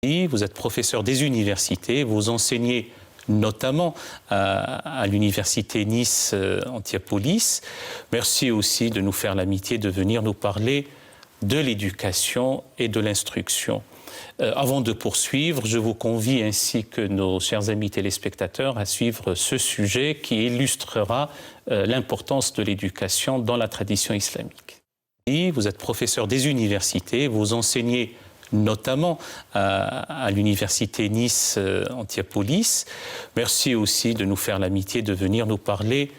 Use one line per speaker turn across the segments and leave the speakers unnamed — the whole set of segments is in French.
Vous êtes professeur des universités, vous enseignez notamment à l'université Nice Antiopolis. Merci aussi de nous faire l'amitié de venir nous parler de l'éducation et de l'instruction. Avant de poursuivre, je vous convie ainsi que nos chers amis téléspectateurs à suivre ce sujet qui illustrera l'importance de l'éducation dans la tradition islamique. Vous êtes professeur des universités, vous enseignez notamment à l'université Nice Antiopolis. Merci aussi de nous faire l'amitié de venir nous parler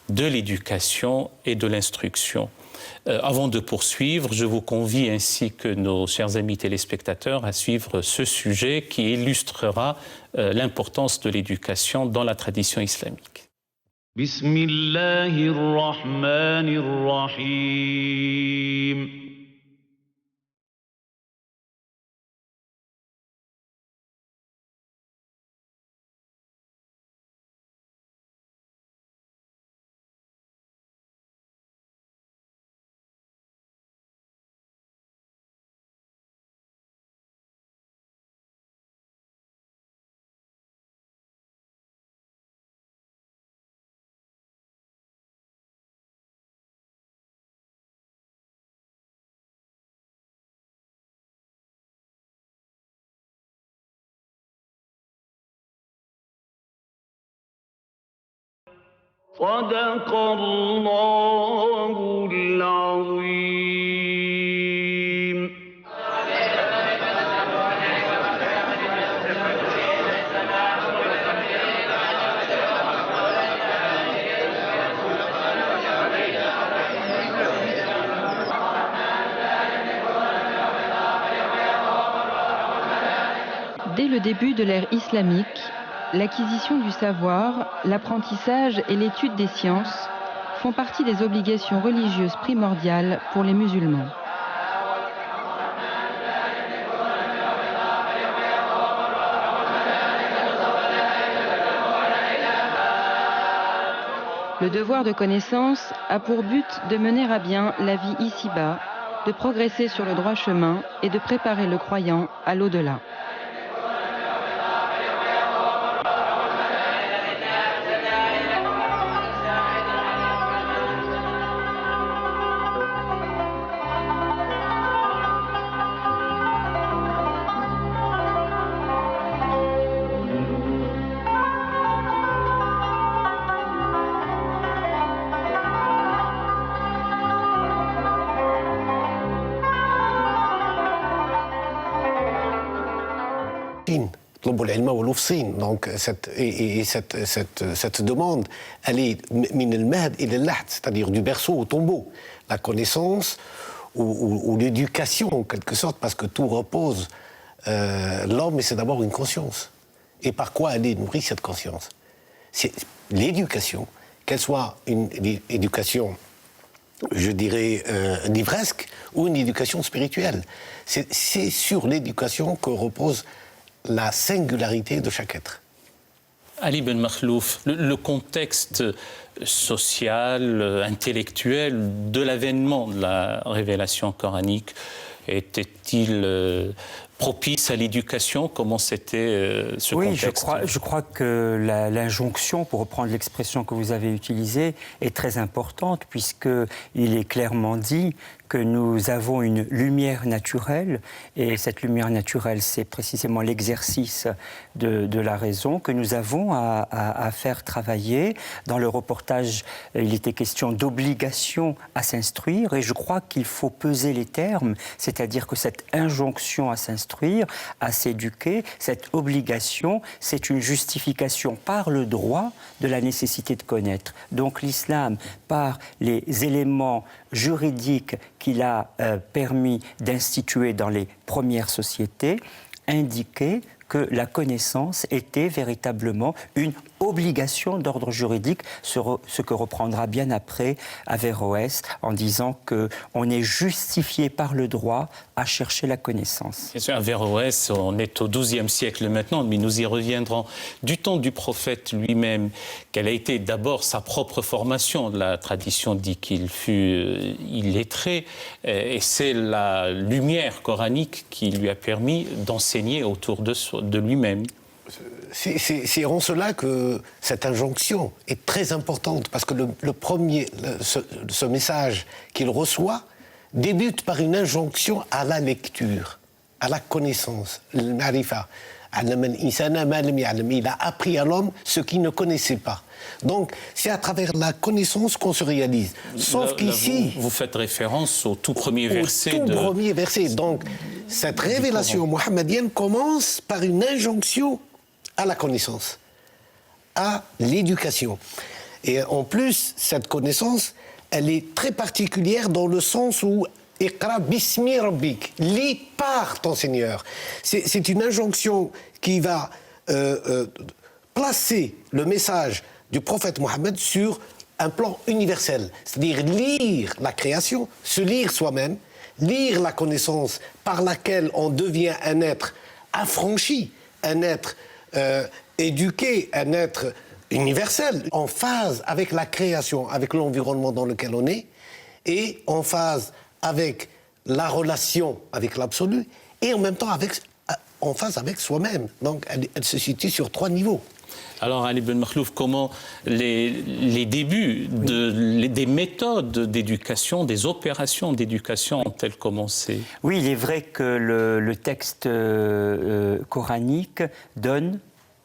de l'éducation et de l'instruction. Avant de poursuivre, je vous convie ainsi que nos chers amis téléspectateurs à suivre ce sujet qui illustrera l'importance de l'éducation dans la tradition islamique. Bismillahirrahmanirrahim. صدق الله العظيم.
Dès le début de l'ère islamique, l'acquisition du savoir, l'apprentissage et l'étude des sciences font partie des obligations religieuses primordiales pour les musulmans. Le devoir de connaissance a pour but de mener à bien la vie ici-bas, de progresser sur le droit chemin et de préparer le croyant à l'au-delà.
Donc cette demande, elle est min al-mahd ila al-lahd, c'est-à-dire du berceau au tombeau. La connaissance ou l'éducation en quelque sorte, parce que tout repose. L'homme, c'est d'abord une conscience. Et par quoi elle est nourrie, cette conscience? C'est l'éducation, qu'elle soit une éducation, je dirais, livresque ou une éducation spirituelle. C'est sur l'éducation que repose la singularité de chaque être.
Ali Ben Makhlouf, le contexte social, intellectuel de l'avènement de la révélation coranique était-il propice à l'éducation? Comment c'était ce contexte?
Oui, je crois que l'injonction, pour reprendre l'expression que vous avez utilisée, est très importante, puisqu'il est clairement dit que nous avons une lumière naturelle, et cette lumière naturelle, c'est précisément l'exercice de la raison que nous avons à faire travailler. Dans le reportage, il était question d'obligation à s'instruire, et je crois qu'il faut peser les termes, c'est-à-dire que cette injonction à s'instruire, à s'éduquer, cette obligation, c'est une justification par le droit de la nécessité de connaître. Donc l'islam, par les éléments juridiques qu'il a permis d'instituer dans les premières sociétés, indiquait que la connaissance était véritablement une obligation d'ordre juridique, ce que reprendra bien après Averroès en disant qu'on est justifié par le droit à chercher la connaissance.
Bien sûr, Averroès, on est au XIIe siècle maintenant, mais nous y reviendrons. Du temps du prophète lui-même, quelle a été d'abord sa propre formation? La tradition dit qu'il fut illettré, et c'est la lumière coranique qui lui a permis d'enseigner autour de lui-même.
C'est en cela que cette injonction est très importante, parce que ce message qu'il reçoit débute par une injonction à la lecture, à la connaissance, al-ma'rifa. Il a appris à l'homme ce qu'il ne connaissait pas. Donc, c'est à travers la connaissance qu'on se réalise. Sauf qu'ici...
Vous faites référence au tout premier verset.
Premier verset. Donc, cette révélation mohammedienne commence par une injonction à la connaissance, à l'éducation. Et en plus, cette connaissance, elle est très particulière dans le sens où Iqra bismi rabbik, lis par ton Seigneur. C'est une injonction qui va placer le message du prophète Mohammed sur un plan universel. C'est-à-dire lire la création, se lire soi-même, lire la connaissance par laquelle on devient un être affranchi, un être éduqué, un être universel, en phase avec la création, avec l'environnement dans lequel on est, et en phase avec la relation avec l'absolu, et en même temps en phase avec soi-même. Donc elle se situe sur 3 niveaux.
Alors, Ali Ben Makhlouf, comment les débuts des méthodes d'éducation, des opérations d'éducation ont-elles commencé?
Oui, il est vrai que le texte coranique donne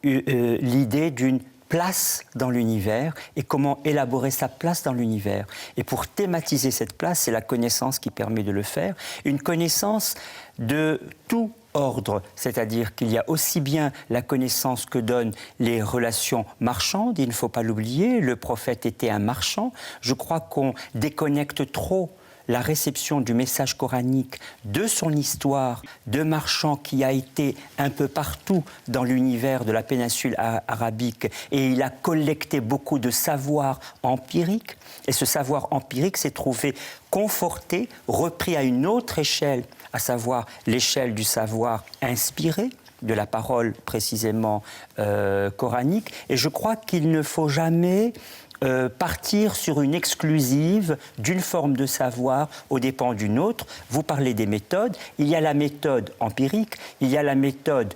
l'idée d'une place dans l'univers et comment élaborer sa place dans l'univers. Et pour thématiser cette place, c'est la connaissance qui permet de le faire. Une connaissance de tout ordre, c'est-à-dire qu'il y a aussi bien la connaissance que donnent les relations marchandes, il ne faut pas l'oublier, le prophète était un marchand. Je crois qu'on déconnecte trop la réception du message coranique de son histoire de marchand qui a été un peu partout dans l'univers de la péninsule arabique, et il a collecté beaucoup de savoir empirique, et ce savoir empirique s'est trouvé conforté, repris à une autre échelle, à savoir l'échelle du savoir inspiré, de la parole précisément coranique. Et je crois qu'il ne faut jamais partir sur une exclusive d'une forme de savoir aux dépens d'une autre. Vous parlez des méthodes, il y a la méthode empirique, il y a la méthode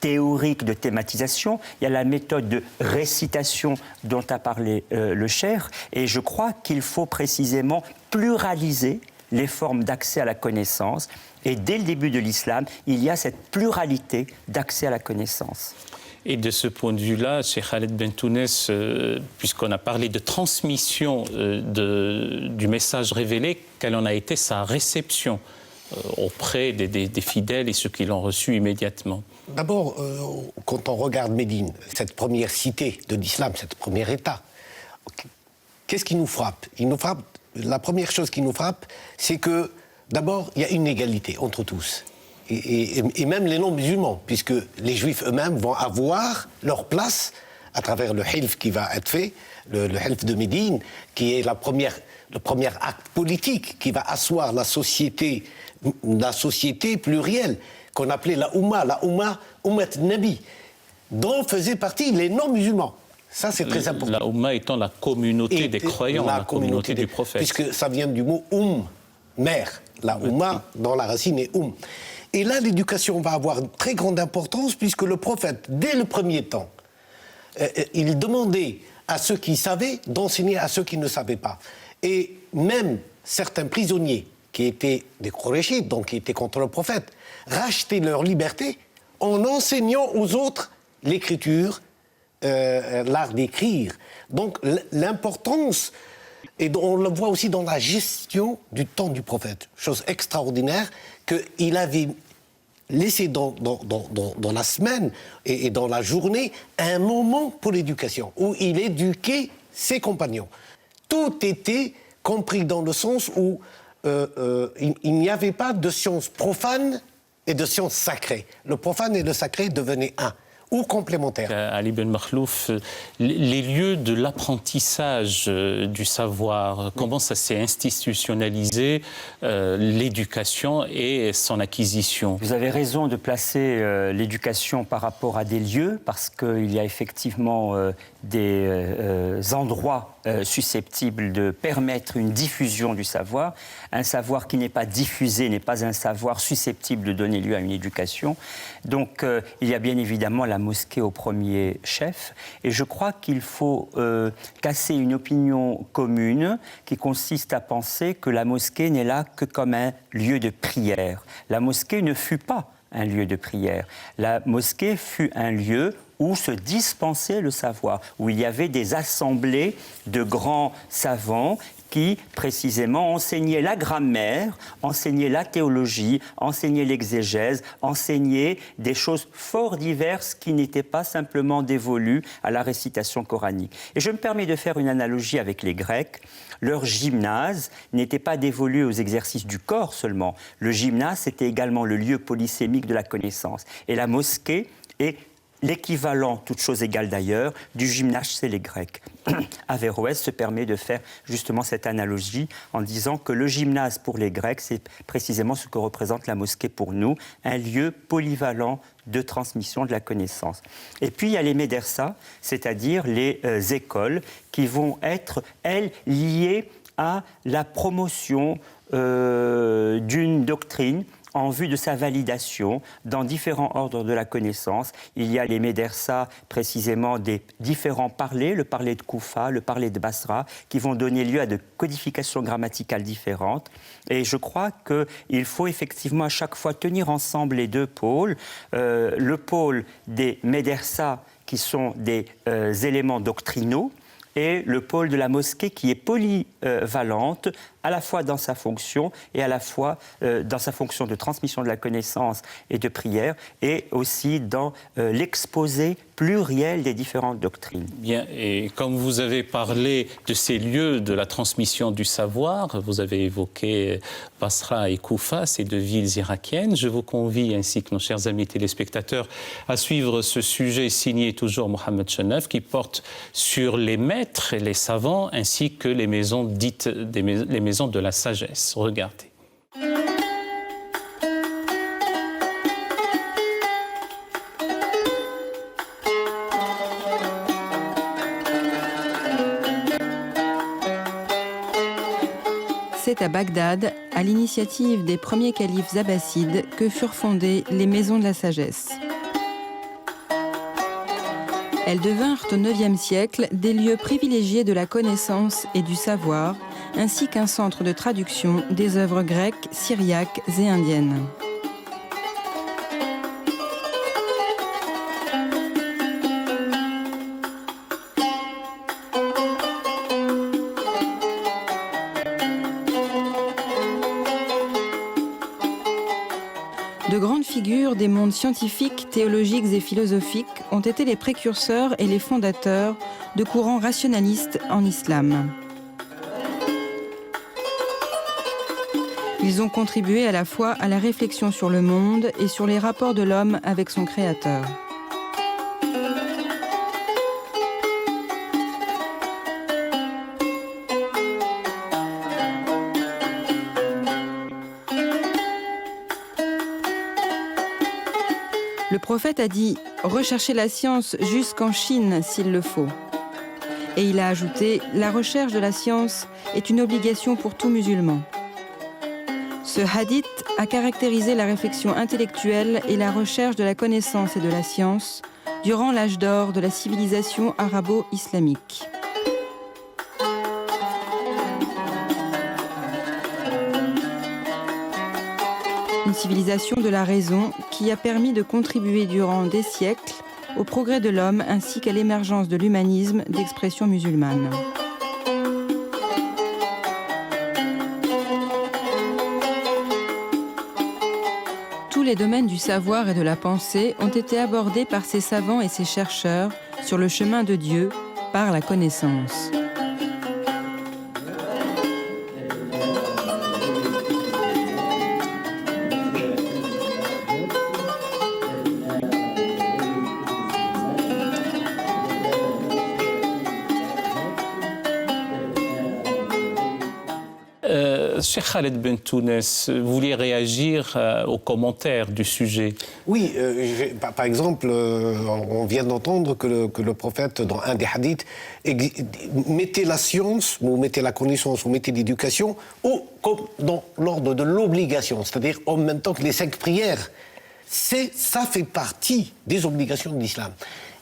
théorique de thématisation, il y a la méthode de récitation dont a parlé le cheikh, et je crois qu'il faut précisément pluraliser les formes d'accès à la connaissance, et dès le début de l'islam, il y a cette pluralité d'accès à la connaissance.
Et de ce point de vue-là, Cheikh Khaled Bentounes, puisqu'on a parlé de transmission du message révélé, quelle en a été sa réception auprès des fidèles et ceux qui l'ont reçu immédiatement?
D'abord, quand on regarde Médine, cette première cité de l'islam, cette première État, qu'est-ce qui nous frappe? La première chose qui nous frappe, c'est que, d'abord, il y a une égalité entre tous. Et même les non-musulmans, puisque les juifs eux-mêmes vont avoir leur place à travers le hilf qui va être fait, le hilf de Médine, qui est le premier acte politique qui va asseoir la société plurielle, qu'on appelait la Umma Nabi, dont faisaient partie les non-musulmans. Ça, c'est très important.
La Umma étant la communauté des croyants, la communauté du prophète.
Puisque ça vient du mot mère. La Umma, dans la racine, est Et là, l'éducation va avoir une très grande importance, puisque le prophète, dès le premier temps, il demandait à ceux qui savaient d'enseigner à ceux qui ne savaient pas. Et même certains prisonniers, qui étaient des Qurayshites, donc qui étaient contre le prophète, rachetaient leur liberté en enseignant aux autres l'écriture, l'art d'écrire. Donc l'importance, et on le voit aussi dans la gestion du temps du prophète, chose extraordinaire, qu'il avait laissé dans la semaine et dans la journée un moment pour l'éducation, où il éduquait ses compagnons. Tout était compris dans le sens où il n'y avait pas de science profane et de science sacrée. Le profane et le sacré devenaient un. ou complémentaires.
Ali Ben Makhlouf, les lieux de l'apprentissage du savoir, comment ça s'est institutionnalisé, l'éducation et son acquisition?
Vous avez raison de placer l'éducation par rapport à des lieux, parce qu'il y a effectivement des endroits susceptibles de permettre une diffusion du savoir. Un savoir qui n'est pas diffusé n'est pas un savoir susceptible de donner lieu à une éducation. Donc il y a bien évidemment la mosquée au premier chef. Et je crois qu'il faut casser une opinion commune qui consiste à penser que la mosquée n'est là que comme un lieu de prière. La mosquée ne fut pas un lieu de prière. La mosquée fut un lieu où se dispensait le savoir, où il y avait des assemblées de grands savants qui, précisément, enseignaient la grammaire, enseignaient la théologie, enseignaient l'exégèse, enseignaient des choses fort diverses qui n'étaient pas simplement dévolues à la récitation coranique. Et je me permets de faire une analogie avec les Grecs. Leur gymnase n'était pas dévolu aux exercices du corps seulement. Le gymnase, c'était également le lieu polysémique de la connaissance. Et la mosquée est l'équivalent, toute chose égale d'ailleurs, du gymnase chez les Grecs. Averroès se permet de faire justement cette analogie en disant que le gymnase pour les Grecs, c'est précisément ce que représente la mosquée pour nous, un lieu polyvalent de transmission de la connaissance. Et puis il y a les médersas, c'est-à-dire les écoles qui vont être, elles, liées à la promotion d'une doctrine en vue de sa validation dans différents ordres de la connaissance. Il y a les médersas, précisément des différents parlers, le parler de Koufa, le parler de Basra, qui vont donner lieu à de codifications grammaticales différentes. Et je crois qu'il faut effectivement à chaque fois tenir ensemble les deux pôles. Le pôle des médersas, qui sont des éléments doctrinaux, et le pôle de la mosquée qui est polyvalente, à la fois dans sa fonction et à la fois dans sa fonction de transmission de la connaissance et de prière, et aussi dans l'exposé pluriel des différentes doctrines.
Bien, et comme vous avez parlé de ces lieux de la transmission du savoir, vous avez évoqué Basra et Koufa, ces deux villes irakiennes. Je vous convie, ainsi que nos chers amis téléspectateurs, à suivre ce sujet signé toujours Mohamed Chenef, qui porte sur les maîtres et les savants, ainsi que les maisons dites les maisons de la sagesse. Regardez.
C'est à Bagdad, à l'initiative des premiers califes abbassides, que furent fondées les maisons de la sagesse. Elles devinrent au IXe siècle des lieux privilégiés de la connaissance et du savoir, ainsi qu'un centre de traduction des œuvres grecques, syriaques et indiennes. De grandes figures des mondes scientifiques, théologiques et philosophiques ont été les précurseurs et les fondateurs de courants rationalistes en islam. Ils ont contribué à la fois à la réflexion sur le monde et sur les rapports de l'homme avec son créateur. Le prophète a dit « Recherchez la science jusqu'en Chine s'il le faut ». Et il a ajouté « La recherche de la science est une obligation pour tout musulman ». Ce hadith a caractérisé la réflexion intellectuelle et la recherche de la connaissance et de la science durant l'âge d'or de la civilisation arabo-islamique. Une civilisation de la raison qui a permis de contribuer durant des siècles au progrès de l'homme ainsi qu'à l'émergence de l'humanisme d'expression musulmane. Tous les domaines du savoir et de la pensée ont été abordés par ces savants et ces chercheurs sur le chemin de Dieu par la connaissance.
Cheikh Khaled Bentounes, vous vouliez réagir aux commentaires du sujet?
Oui, par exemple, on vient d'entendre que le prophète, dans un des hadiths, mettait la science, ou mettait la connaissance, ou mettait l'éducation, comme dans l'ordre de l'obligation, c'est-à-dire en même temps que les 5 prières. Ça fait partie des obligations de l'islam.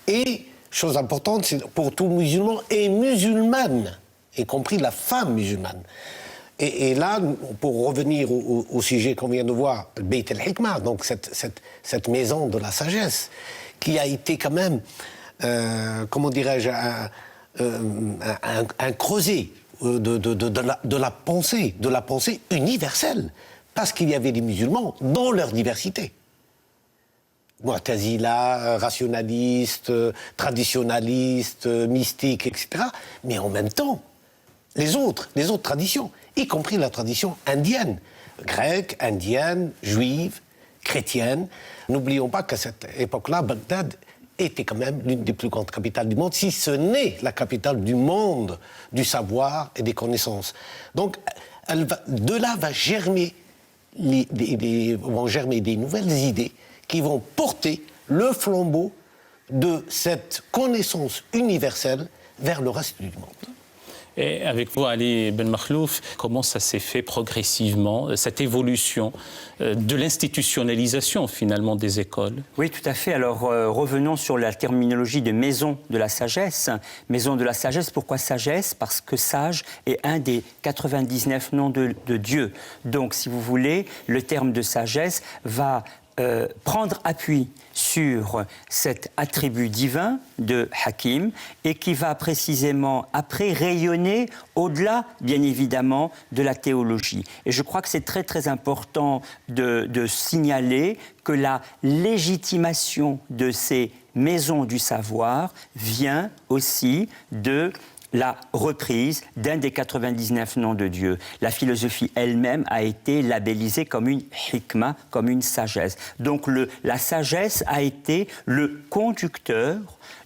Et, chose importante, c'est pour tout musulman et musulmane, y compris la femme musulmane. Et là, pour revenir au sujet qu'on vient de voir, le Beit al-Hikmah, donc cette maison de la sagesse, qui a été quand même, comment dirais-je, un creuset de la pensée universelle, parce qu'il y avait des musulmans dans leur diversité. Mu'tazila, rationalistes, traditionalistes, mystiques, etc. Mais en même temps, les autres traditions, y compris la tradition indienne, grecque, indienne, juive, chrétienne. N'oublions pas qu'à cette époque-là, Bagdad était quand même l'une des plus grandes capitales du monde, si ce n'est la capitale du monde du savoir et des connaissances. Donc, de là vont germer des nouvelles idées qui vont porter le flambeau de cette connaissance universelle vers le reste du monde.
Et avec vous, Ali Ben Makhlouf, comment ça s'est fait progressivement, cette évolution de l'institutionnalisation finalement des écoles?
Oui, tout à fait. Alors revenons sur la terminologie de maison de la sagesse. Maison de la sagesse, pourquoi sagesse? Parce que sage est un des 99 noms de Dieu. Donc, si vous voulez, le terme de sagesse va prendre appui sur cet attribut divin de Hakim et qui va précisément après rayonner au-delà, bien évidemment, de la théologie. Et je crois que c'est très très important de signaler que la légitimation de ces maisons du savoir vient aussi de la reprise d'un des 99 noms de Dieu. La philosophie elle-même a été labellisée comme une hikmah, comme une sagesse. Donc la sagesse a été le conducteur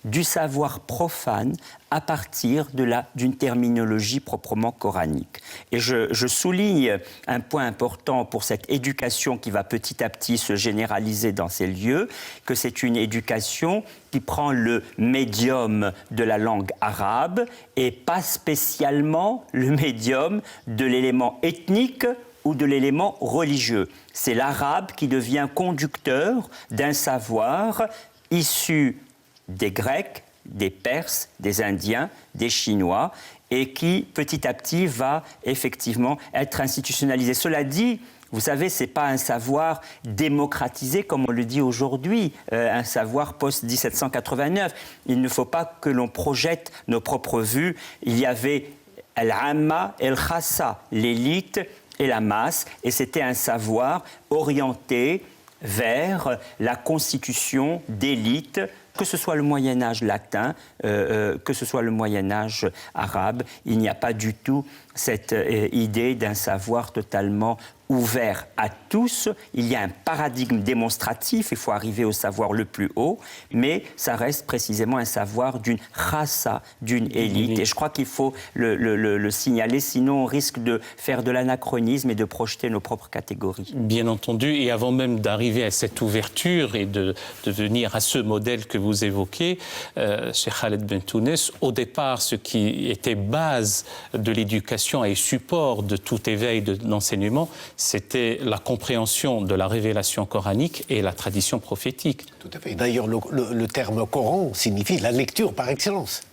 du savoir profane à partir d'une terminologie proprement coranique. Et je souligne un point important pour cette éducation qui va petit à petit se généraliser dans ces lieux, que c'est une éducation qui prend le médium de la langue arabe et pas spécialement le médium de l'élément ethnique ou de l'élément religieux. C'est l'arabe qui devient conducteur d'un savoir issu des Grecs, des Perses, des Indiens, des Chinois, et qui, petit à petit, va effectivement être institutionnalisé. Cela dit, vous savez, ce n'est pas un savoir démocratisé comme on le dit aujourd'hui, un savoir post-1789. Il ne faut pas que l'on projette nos propres vues. Il y avait al-amma et al-khassa, l'élite et la masse, et c'était un savoir orienté vers la constitution d'élites, que ce soit le Moyen-Âge latin, que ce soit le Moyen-Âge arabe. Il n'y a pas du tout cette idée d'un savoir totalement ouvert à tous. Il y a un paradigme démonstratif, il faut arriver au savoir le plus haut, mais ça reste précisément un savoir d'une khassa, d'une élite. Et je crois qu'il faut le signaler, sinon on risque de faire de l'anachronisme et de projeter nos propres catégories.
Bien entendu, et avant même d'arriver à cette ouverture et de venir à ce modèle que vous évoquez, Cheikh Khaled Bentounes, au départ, ce qui était base de l'éducation et support de tout éveil d'enseignement, c'était la compréhension de la révélation coranique et la tradition prophétique.
Tout à fait. D'ailleurs, le terme Coran signifie la lecture par excellence.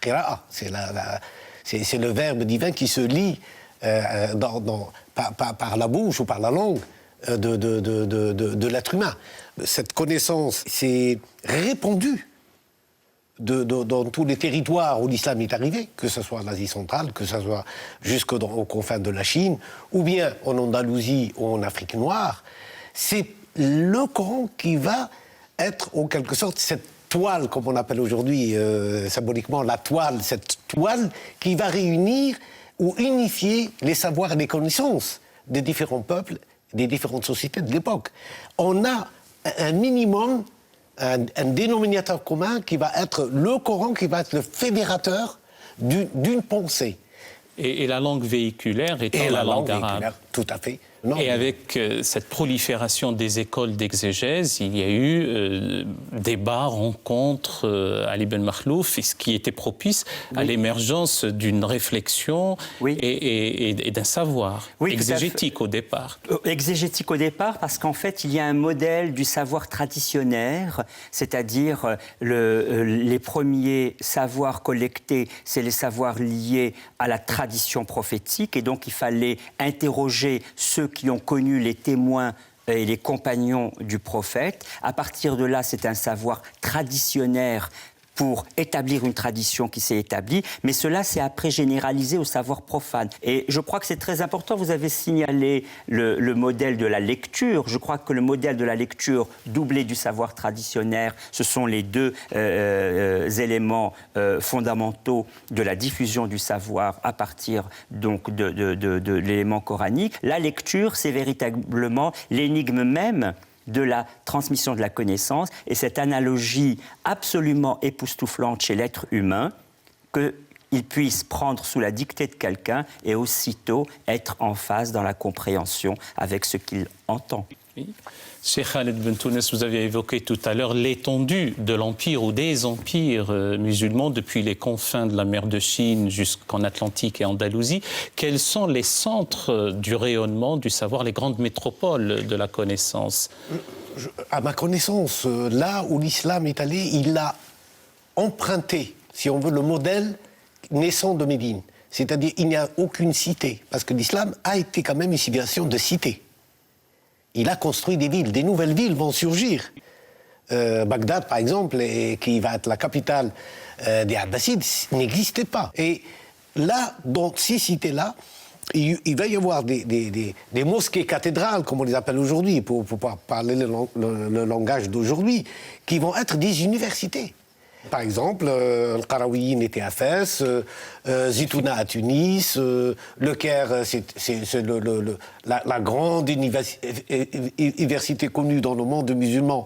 Qira'a, c'est le verbe divin qui se lit par la bouche ou par la langue de l'être humain. Cette connaissance s'est répandue dans tous les territoires où l'islam est arrivé, que ce soit en Asie centrale, que ce soit jusqu'aux confins de la Chine, ou bien en Andalousie ou en Afrique noire. C'est le Coran qui va être, en quelque sorte, cette toile, comme on appelle aujourd'hui symboliquement la toile, cette toile qui va réunir ou unifier les savoirs et les connaissances des différents peuples, des différentes sociétés de l'époque. On a un minimum, un dénominateur commun qui va être le Coran, qui va être le fédérateur d'une pensée.
Et la langue véhiculaire étant la langue arabe.
Tout à fait.
Non, et avec cette prolifération des écoles d'exégèse, il y a eu débats, rencontres à Ibn Makhlouf, ce qui était propice à l'émergence d'une réflexion et d'un savoir exégétique au départ.
Exégétique au départ, parce qu'en fait, il y a un modèle du savoir traditionnaire, c'est-à-dire les premiers savoirs collectés, c'est les savoirs liés à la tradition prophétique, et donc il fallait interroger ceux qui ont connu les témoins et les compagnons du prophète. À partir de là, c'est un savoir traditionnaire pour établir une tradition qui s'est établie, mais cela s'est après généralisé au savoir profane. Et je crois que c'est très important, vous avez signalé le modèle de la lecture. Je crois que le modèle de la lecture doublé du savoir traditionnel, ce sont les deux éléments fondamentaux de la diffusion du savoir à partir donc de l'élément coranique. La lecture, c'est véritablement l'énigme même de la transmission de la connaissance, et cette analogie absolument époustouflante chez l'être humain, qu'il puisse prendre sous la dictée de quelqu'un et aussitôt être en phase dans la compréhension avec ce qu'il entend.
Oui. Cheikh Khaled Bentounes, vous aviez évoqué tout à l'heure l'étendue de l'empire ou des empires musulmans depuis les confins de la mer de Chine jusqu'en Atlantique et Andalousie. Quels sont les centres du rayonnement, du savoir, les grandes métropoles de la connaissance?
À ma connaissance, là où l'islam est allé, il a emprunté, si on veut, le modèle naissant de Médine. C'est-à-dire il n'y a aucune cité, parce que l'islam a été quand même une civilisation de cités. Il a construit des villes, des nouvelles villes vont surgir. Bagdad, par exemple, qui va être la capitale des Abbassides, n'existait pas. Et là, dans ces cités-là, il va y avoir des mosquées cathédrales, comme on les appelle aujourd'hui, pour parler le langage d'aujourd'hui, qui vont être des universités. Par exemple, le Qarawiyyin était à Fès, Zitouna à Tunis, le Caire, c'est la grande université connue dans le monde musulman,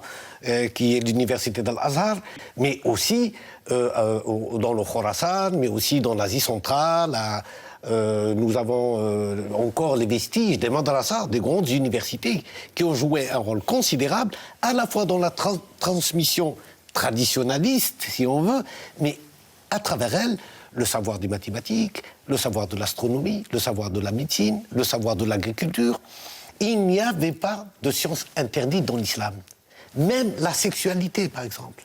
qui est l'université d'Al-Azhar, mais aussi dans le Khorasan, mais aussi dans l'Asie centrale. Nous avons encore les vestiges des madrasas, des grandes universités, qui ont joué un rôle considérable, à la fois dans la transmission traditionnaliste, si on veut, mais à travers elle, le savoir des mathématiques, le savoir de l'astronomie, le savoir de la médecine, le savoir de l'agriculture. Il n'y avait pas de science interdite dans l'islam. Même la sexualité, par exemple.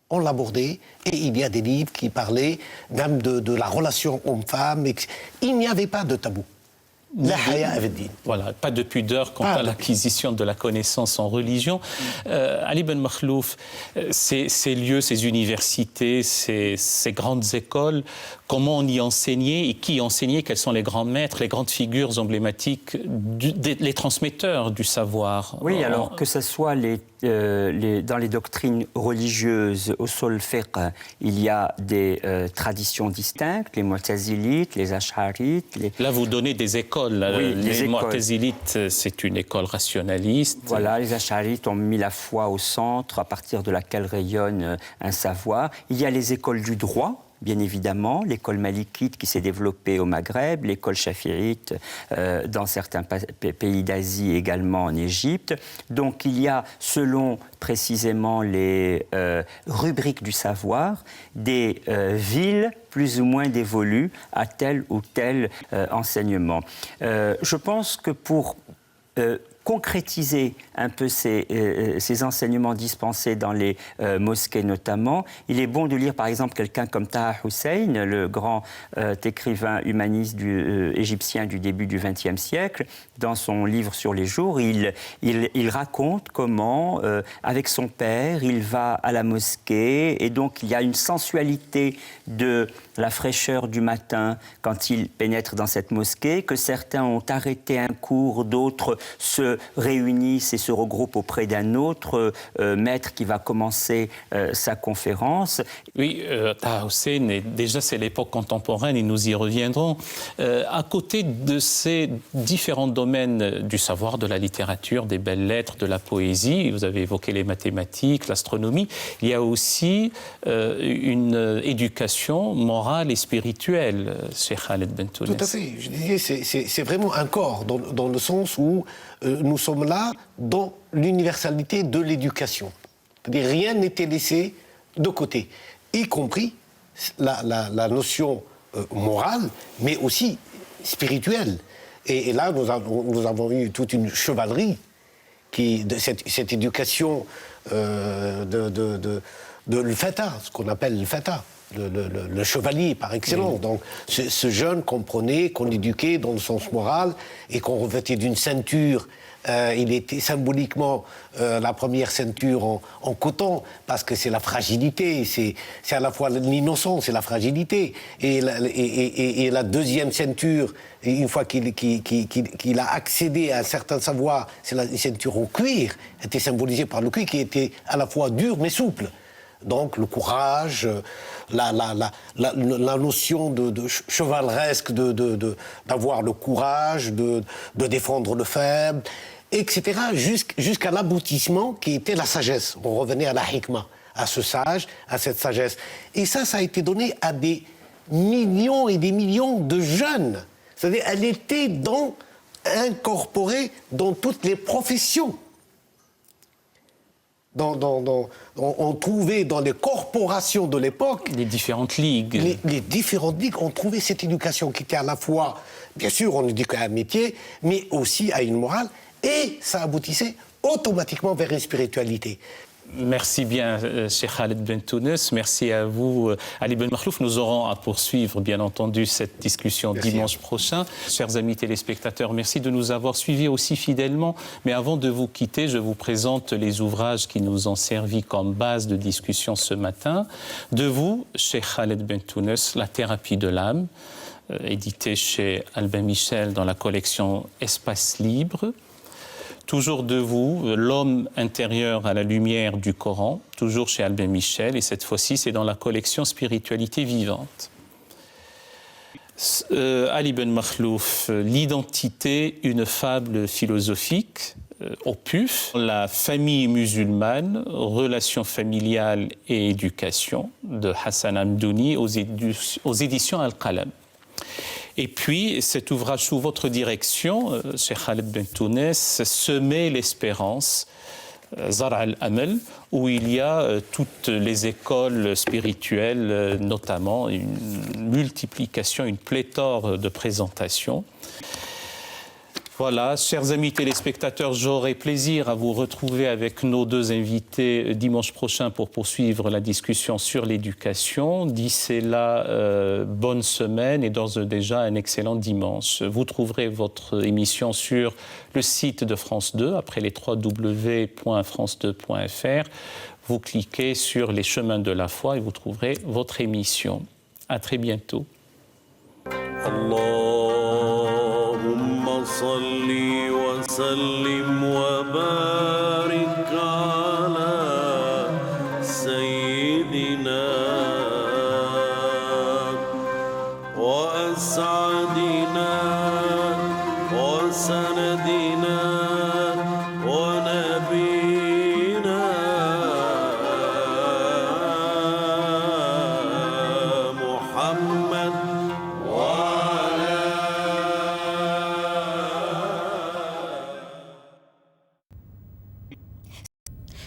On l'abordait, et il y a des livres qui parlaient même de la relation homme-femme. Il n'y avait pas de tabou.
Voilà, pas de pudeur quant à l'acquisition de la connaissance en religion. Ali Ben Makhlouf, ces lieux, ces universités, ces grandes écoles, comment on y enseignait et qui enseignait? Quels sont les grands maîtres, les grandes figures emblématiques, les transmetteurs du savoir?
Oui, alors que ce soit dans les doctrines religieuses, au sol fiqh, il y a des traditions distinctes, les mu'tazilites, les ash'arites.
Là, vous donnez des écoles. Les mu'tazilites, c'est une école rationaliste.
Voilà, les ash'arites ont mis la foi au centre, à partir de laquelle rayonne un savoir. Il y a les écoles du droit, bien évidemment, l'école malikite qui s'est développée au Maghreb, l'école chafiite dans certains pays d'Asie, également en Égypte. Donc il y a, selon précisément les rubriques du savoir, des villes plus ou moins dévolues à tel ou tel enseignement. Je pense que pour concrétiser un peu ces enseignements dispensés dans les mosquées notamment, il est bon de lire par exemple quelqu'un comme Taha Hussein, le grand écrivain humaniste égyptien du début du XXe siècle. Dans son livre sur les jours, il raconte comment, avec son père, il va à la mosquée, et donc il y a une sensualité de la fraîcheur du matin quand il pénètre dans cette mosquée, que certains ont arrêté un cours, d'autres se se réunissent et se regroupent auprès d'un autre maître qui va commencer sa conférence.
Oui, Taha Hussein, déjà c'est l'époque contemporaine et nous y reviendrons. À côté de ces différents domaines du savoir, de la littérature, des belles lettres, de la poésie, vous avez évoqué les mathématiques, l'astronomie, il y a aussi une éducation morale et spirituelle, Cheikh Khaled Bentounes.
Tout à fait. Je disais, c'est vraiment un corps, dans le sens où nous sommes là dans l'universalité de l'éducation. C'est-à-dire rien n'était laissé de côté, y compris la notion morale, mais aussi spirituelle. Et là, nous avons eu toute une chevalerie, cette éducation de l'Fata, ce qu'on appelle le Fata. Le chevalier par excellence. Donc, ce jeune qu'on prenait, qu'on éduquait dans le sens moral et qu'on revêtait d'une ceinture. Il était symboliquement la première ceinture en coton, parce que c'est la fragilité, c'est à la fois l'innocence et la fragilité. Et la deuxième ceinture, une fois qu'il a accédé à un certain savoir, c'est la ceinture en cuir, était symbolisée par le cuir qui était à la fois dur mais souple. Donc le courage, la notion de chevaleresque, d'avoir le courage, de défendre le faible, etc. Jusqu'à l'aboutissement qui était la sagesse. On revenait à la hikma, à ce sage, à cette sagesse. Et ça a été donné à des millions et des millions de jeunes. C'est-à-dire, elle était incorporée dans toutes les professions. On trouvait dans les corporations de l'époque...
Les différentes ligues.
Les différentes ligues, on trouvait cette éducation qui était à la fois, bien sûr, on éduquait à un métier, mais aussi à une morale, et ça aboutissait automatiquement vers une spiritualité.
Merci bien, Cheikh Khaled Bentounes. Merci à vous, Ali Ben Makhlouf. Nous aurons à poursuivre, bien entendu, cette discussion dimanche prochain. Chers amis téléspectateurs, merci de nous avoir suivis aussi fidèlement. Mais avant de vous quitter, je vous présente les ouvrages qui nous ont servi comme base de discussion ce matin. De vous, Cheikh Khaled Bentounes, La thérapie de l'âme, édité chez Albin Michel dans la collection Espace libre. Toujours de vous, L'homme intérieur à la lumière du Coran, toujours chez Albin Michel, et cette fois-ci, c'est dans la collection Spiritualité vivante. Ali Ben Makhlouf, L'identité, une fable philosophique, Opus, La famille musulmane, relations familiales et éducation, de Hassan Amdouni, aux éditions Al-Qalam. Et puis, cet ouvrage sous votre direction, Cheikh Khaled Bentounes, Semer l'espérance, Zar' al-Amal, où il y a toutes les écoles spirituelles, notamment une multiplication, une pléthore de présentations. Voilà, chers amis téléspectateurs, j'aurai plaisir à vous retrouver avec nos deux invités dimanche prochain pour poursuivre la discussion sur l'éducation. D'ici là, bonne semaine et d'ores et déjà un excellent dimanche. Vous trouverez votre émission sur le site de France 2, après les www.france2.fr. Vous cliquez sur les chemins de la foi et vous trouverez votre émission. À très bientôt.
صل وسلم وبارك على سيدنا وأسعدنا وسندنا ونبينا محمد.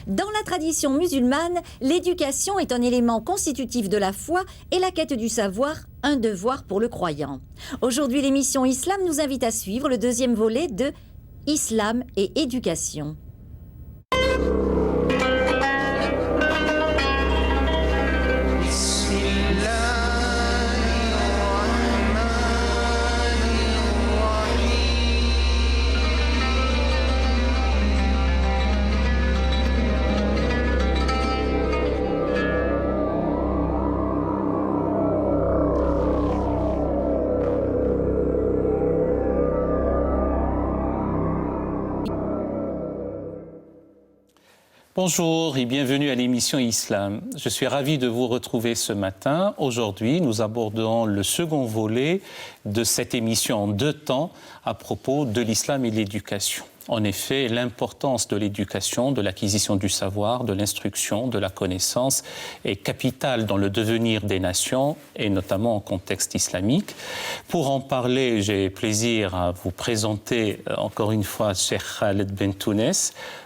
Dans la tradition musulmane, l'éducation est un élément constitutif de la foi et la quête du savoir, un devoir pour le croyant. Aujourd'hui, l'émission Islam nous invite à suivre le deuxième volet de Islam et éducation.
Bonjour et bienvenue à l'émission Islam. Je suis ravi de vous retrouver ce matin. Aujourd'hui, nous abordons le second volet de cette émission en 2 temps à propos de l'islam et de l'éducation. En effet, l'importance de l'éducation, de l'acquisition du savoir, de l'instruction, de la connaissance est capitale dans le devenir des nations et notamment en contexte islamique. Pour en parler, j'ai plaisir à vous présenter encore une fois Cheikh Khaled Bentounes.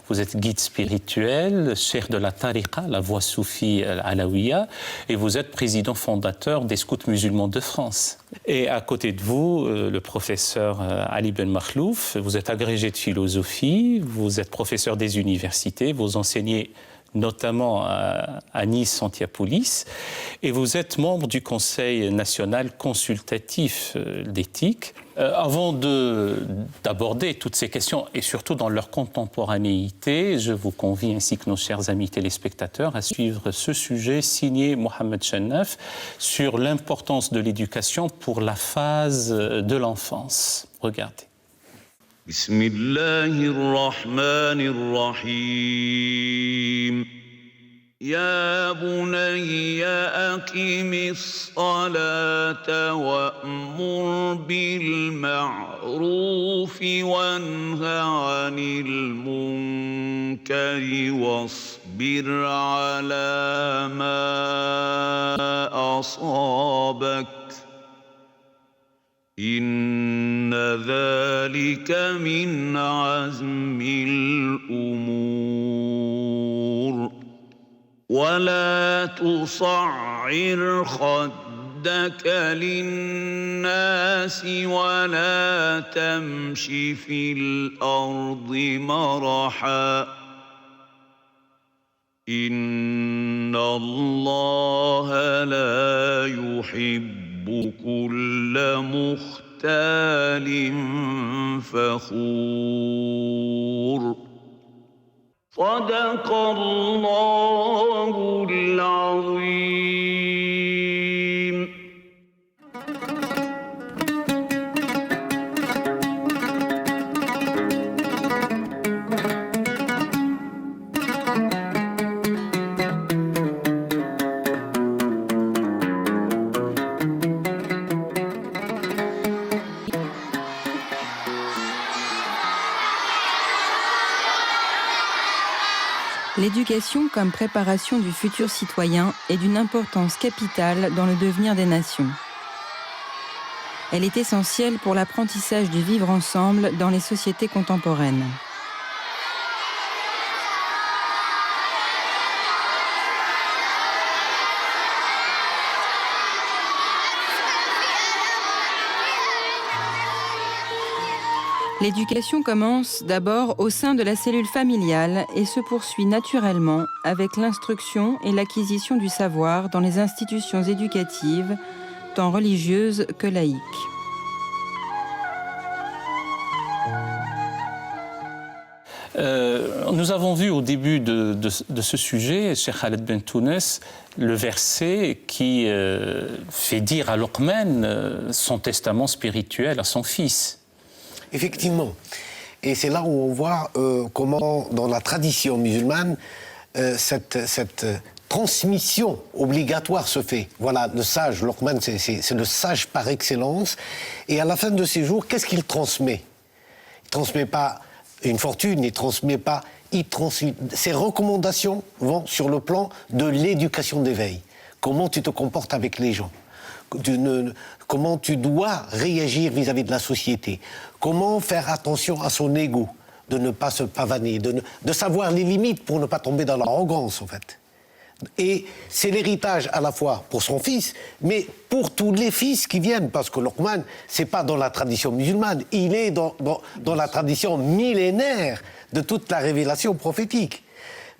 Vous êtes guide spirituel, cheikh de la tariqa, la voie soufie alaouia, et vous êtes président fondateur des Scouts musulmans de France. Et à côté de vous, le professeur Ali Ben Makhlouf, vous êtes agrégé de philosophie, vous êtes professeur des universités, vous enseignez notamment à Nice, Antiapolis, et vous êtes membre du Conseil national consultatif d'éthique. Avant d'aborder toutes ces questions, et surtout dans leur contemporanéité, je vous convie, ainsi que nos chers amis téléspectateurs, à suivre ce sujet signé Mohamed Chennef sur l'importance de l'éducation pour la phase de l'enfance. Regardez.
Bismillahirrahmanirrahim. يا بني أقم الصلاة وأمر بالمعروف وانه عن المنكر واصبر على ما أصابك إن ذلك من عزم الأمور ولا تصعر خدك للناس ولا تمش في الأرض مرحا إن الله لا يحب كل مختال فخور صدق الله العظيم.
L'éducation comme préparation du futur citoyen est d'une importance capitale dans le devenir des nations. Elle est essentielle pour l'apprentissage du vivre ensemble dans les sociétés contemporaines. L'éducation commence d'abord au sein de la cellule familiale et se poursuit naturellement avec l'instruction et l'acquisition du savoir dans les institutions éducatives, tant religieuses que laïques.
Nous avons vu au début de ce sujet, Cheikh Khaled Bentounes, le verset qui fait dire à Luqman son testament spirituel à son fils.
Effectivement. Et c'est là où on voit comment, dans la tradition musulmane, cette transmission obligatoire se fait. Voilà, le sage, Luqman, c'est le sage par excellence. Et à la fin de ses jours, qu'est-ce qu'il transmet? Il ne transmet pas une fortune, il ne transmet pas... Ses recommandations vont sur le plan de l'éducation d'éveil. Comment tu te comportes avec les gens, comment tu dois réagir vis-à-vis de la société, comment faire attention à son ego, de ne pas se pavaner, de savoir les limites pour ne pas tomber dans l'arrogance, en fait. Et c'est l'héritage à la fois pour son fils, mais pour tous les fils qui viennent, parce que Luqman, c'est pas dans la tradition musulmane, il est dans la tradition millénaire de toute la révélation prophétique.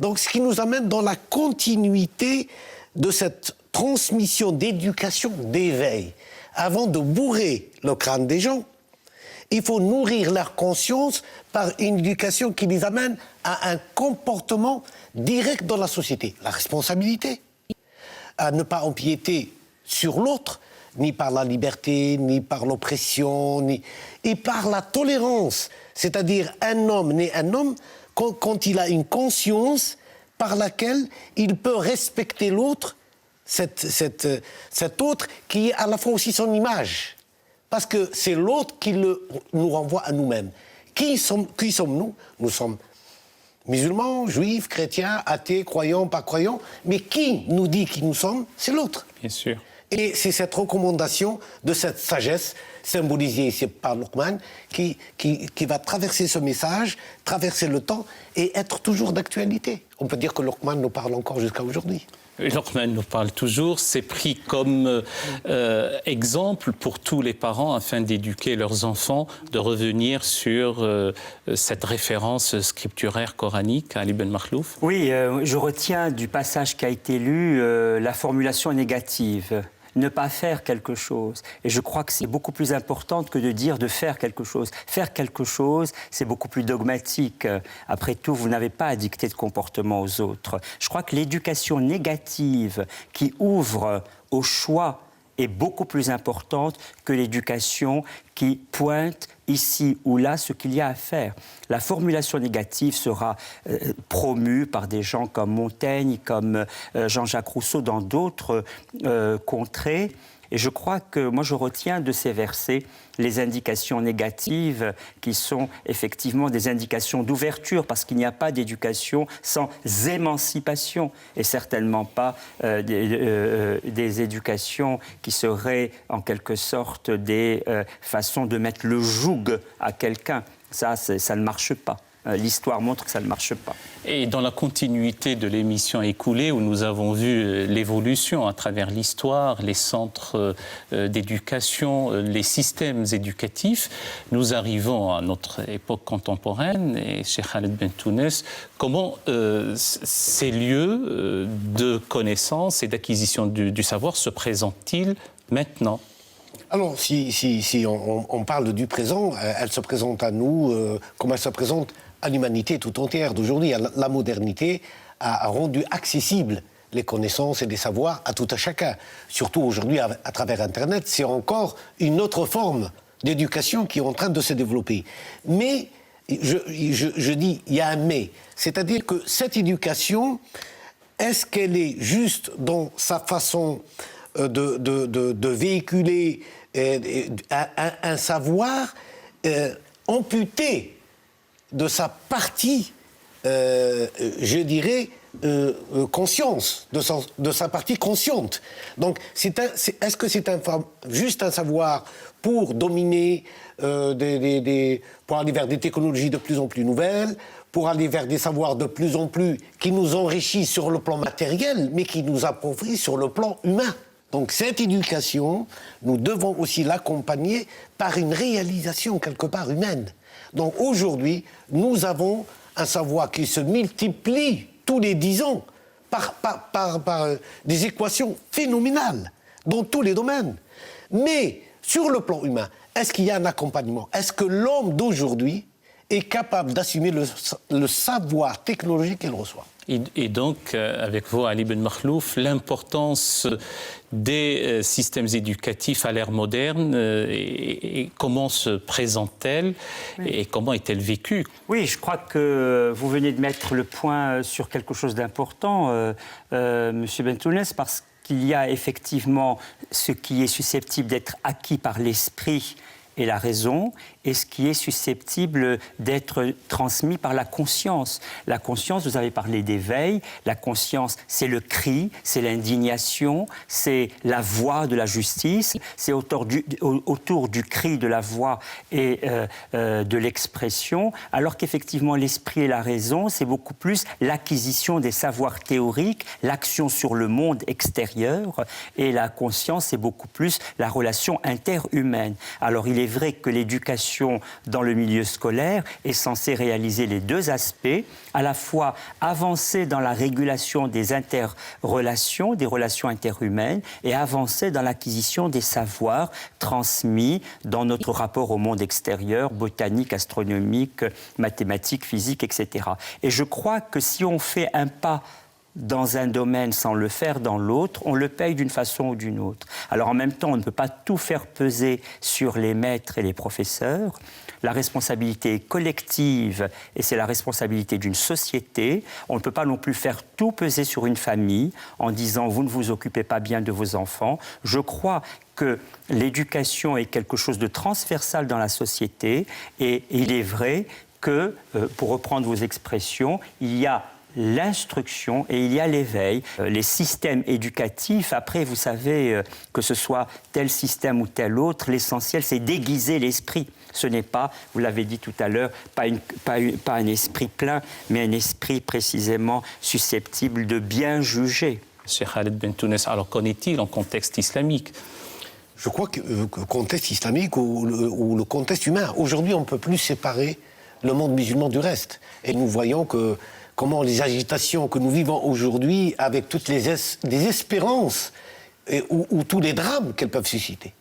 Donc, ce qui nous amène dans la continuité de cette transmission d'éducation, d'éveil. Avant de bourrer le crâne des gens, il faut nourrir leur conscience par une éducation qui les amène à un comportement direct dans la société. La responsabilité, à ne pas empiéter sur l'autre, ni par la liberté, ni par l'oppression, et par la tolérance. C'est-à-dire un homme né un homme, quand il a une conscience, par laquelle il peut respecter l'autre, cet autre qui est à la fois aussi son image. Parce que c'est l'autre qui nous renvoie à nous-mêmes. Qui sommes-nous? Nous sommes musulmans, juifs, chrétiens, athées, croyants, pas croyants. Mais qui nous dit qui nous sommes? C'est l'autre.
Bien sûr.
Et c'est cette recommandation de cette sagesse, symbolisée ici par Luqman, qui va traverser ce message, traverser le temps et être toujours d'actualité. On peut dire que Luqman nous parle encore jusqu'à aujourd'hui.
Luqman nous parle toujours, c'est pris comme exemple pour tous les parents afin d'éduquer leurs enfants, de revenir sur cette référence scripturaire coranique à Ali Ben Makhlouf.
Oui, je retiens du passage qui a été lu la formulation négative. Ne pas faire quelque chose. Et je crois que c'est beaucoup plus important que de dire de faire quelque chose. Faire quelque chose, c'est beaucoup plus dogmatique. Après tout, vous n'avez pas à dicter de comportement aux autres. Je crois que l'éducation négative qui ouvre au choix est beaucoup plus importante que l'éducation qui pointe ici ou là ce qu'il y a à faire. La formulation négative sera promue par des gens comme Montaigne, comme Jean-Jacques Rousseau dans d'autres contrées. Et je crois que moi je retiens de ces versets les indications négatives qui sont effectivement des indications d'ouverture parce qu'il n'y a pas d'éducation sans émancipation et certainement pas des éducations qui seraient en quelque sorte des façons de mettre le joug à quelqu'un. Ça ne marche pas. L'histoire montre que ça ne marche pas.
Et dans la continuité de l'émission écoulée, où nous avons vu l'évolution à travers l'histoire, les centres d'éducation, les systèmes éducatifs, nous arrivons à notre époque contemporaine. Et chez Khaled Bentounes, comment ces lieux de connaissance et d'acquisition du savoir se présentent-ils maintenant ?
Alors, si on parle du présent, elle se présente à nous comme elle se présente à l'humanité tout entière d'aujourd'hui. La modernité a rendu accessibles les connaissances et les savoirs à tout un chacun. Surtout aujourd'hui, à travers Internet, c'est encore une autre forme d'éducation qui est en train de se développer. Mais, je dis, il y a un mais. C'est-à-dire que cette éducation, est-ce qu'elle est juste dans sa façon de véhiculer un savoir amputé de sa partie, je dirais, conscience, de sa partie consciente. Donc, est-ce que c'est juste un savoir pour dominer, pour aller vers des technologies de plus en plus nouvelles, pour aller vers des savoirs de plus en plus qui nous enrichissent sur le plan matériel, mais qui nous appauvrissent sur le plan humain. Donc cette éducation, nous devons aussi l'accompagner par une réalisation quelque part humaine. Donc aujourd'hui, nous avons un savoir qui se multiplie tous les 10 ans par des équations phénoménales dans tous les domaines. Mais sur le plan humain, est-ce qu'il y a un accompagnement? Est-ce que l'homme d'aujourd'hui est capable d'assumer le savoir technologique qu'il reçoit?
Et donc, avec vous, Ali Ben Makhlouf, l'importance des systèmes éducatifs à l'ère moderne et comment se présente-t-elle et comment est-elle vécue?
Oui, je crois que vous venez de mettre le point sur quelque chose d'important, Monsieur Bentounes, parce qu'il y a effectivement ce qui est susceptible d'être acquis par l'esprit et la raison, et ce qui est susceptible d'être transmis par la conscience. La conscience, vous avez parlé d'éveil, la conscience, c'est le cri, c'est l'indignation, c'est la voix de la justice, c'est autour du cri, de la voix et de l'expression, alors qu'effectivement l'esprit et la raison, c'est beaucoup plus l'acquisition des savoirs théoriques, l'action sur le monde extérieur, et la conscience, c'est beaucoup plus la relation interhumaine. Alors il est vrai que l'éducation dans le milieu scolaire est censée réaliser les deux aspects, à la fois avancer dans la régulation des interrelations, des relations interhumaines, et avancer dans l'acquisition des savoirs transmis dans notre rapport au monde extérieur, botanique, astronomique, mathématiques, physique, etc. Et je crois que si on fait un pas dans un domaine sans le faire dans l'autre, on le paye d'une façon ou d'une autre. Alors en même temps, on ne peut pas tout faire peser sur les maîtres et les professeurs. La responsabilité est collective et c'est la responsabilité d'une société. On ne peut pas non plus faire tout peser sur une famille en disant « vous ne vous occupez pas bien de vos enfants ». Je crois que l'éducation est quelque chose de transversal dans la société et il est vrai que, pour reprendre vos expressions, il y a l'instruction et il y a l'éveil. Les systèmes éducatifs, après, vous savez, que ce soit tel système ou tel autre, l'essentiel, c'est d'aiguiser l'esprit. Ce n'est pas, vous l'avez dit tout à l'heure, pas un esprit plein, mais un esprit précisément susceptible de bien juger.
Cheikh Khaled Bentounes, alors qu'en est-il en contexte islamique?
Je crois que le contexte islamique ou le contexte humain, aujourd'hui, on ne peut plus séparer le monde musulman du reste. Et nous voyons comment les agitations que nous vivons aujourd'hui, avec toutes les espérances ou tous les drames qu'elles peuvent susciter.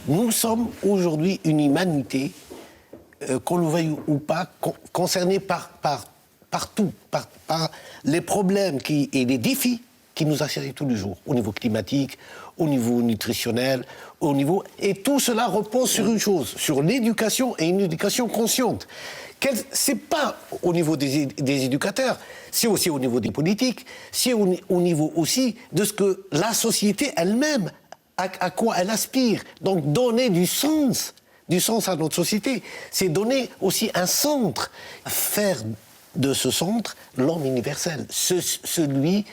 Nous sommes aujourd'hui une humanité, qu'on le veuille ou pas, concernée par tout, par les problèmes et les défis qui nous assaillent tous les jours, au niveau climatique, au niveau nutritionnel, et tout cela repose sur une chose, sur l'éducation et une éducation consciente. C'est pas au niveau des éducateurs, c'est aussi au niveau des politiques, c'est au niveau aussi de ce que la société elle-même, à quoi elle aspire. Donc donner du sens à notre société, c'est donner aussi un centre, faire de ce centre l'homme universel, celui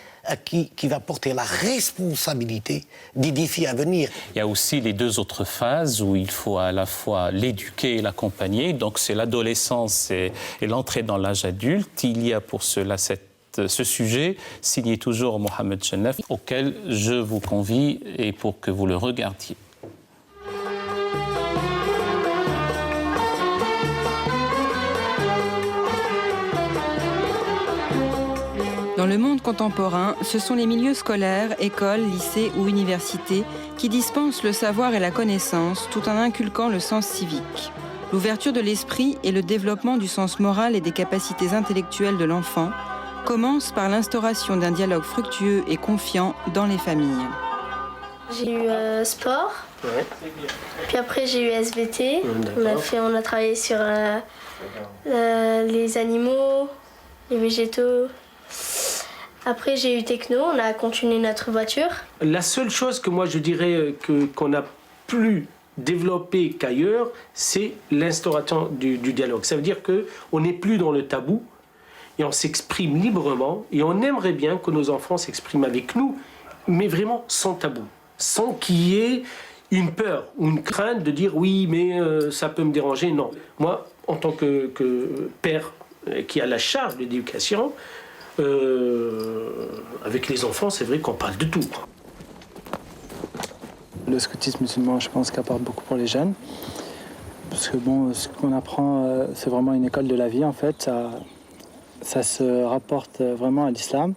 qui va porter la responsabilité des défis à venir.
Il y a aussi les deux autres phases où il faut à la fois l'éduquer et l'accompagner. Donc c'est l'adolescence et l'entrée dans l'âge adulte. Il y a pour cela ce sujet, signé toujours Mohamed Chenef, auquel je vous convie et pour que vous le regardiez.
Dans le monde contemporain, ce sont les milieux scolaires, écoles, lycées ou universités qui dispensent le savoir et la connaissance tout en inculquant le sens civique. L'ouverture de l'esprit et le développement du sens moral et des capacités intellectuelles de l'enfant commencent par l'instauration d'un dialogue fructueux et confiant dans les familles.
J'ai eu sport, puis après j'ai eu SVT, on a travaillé sur les animaux, les végétaux. Après, j'ai eu techno, on a continué notre voiture.
La seule chose que moi je dirais qu'on a plus développé qu'ailleurs, c'est l'instauration du dialogue. Ça veut dire qu'on n'est plus dans le tabou et on s'exprime librement et on aimerait bien que nos enfants s'expriment avec nous, mais vraiment sans tabou, sans qu'il y ait une peur ou une crainte de dire oui, mais ça peut me déranger. Non, moi, en tant que père qui a la charge de l'éducation, avec les enfants, c'est vrai qu'on parle de tout.
Le scoutisme musulman, je pense, qu'apporte beaucoup pour les jeunes. Parce que bon, ce qu'on apprend, c'est vraiment une école de la vie, en fait. Ça se rapporte vraiment à l'islam.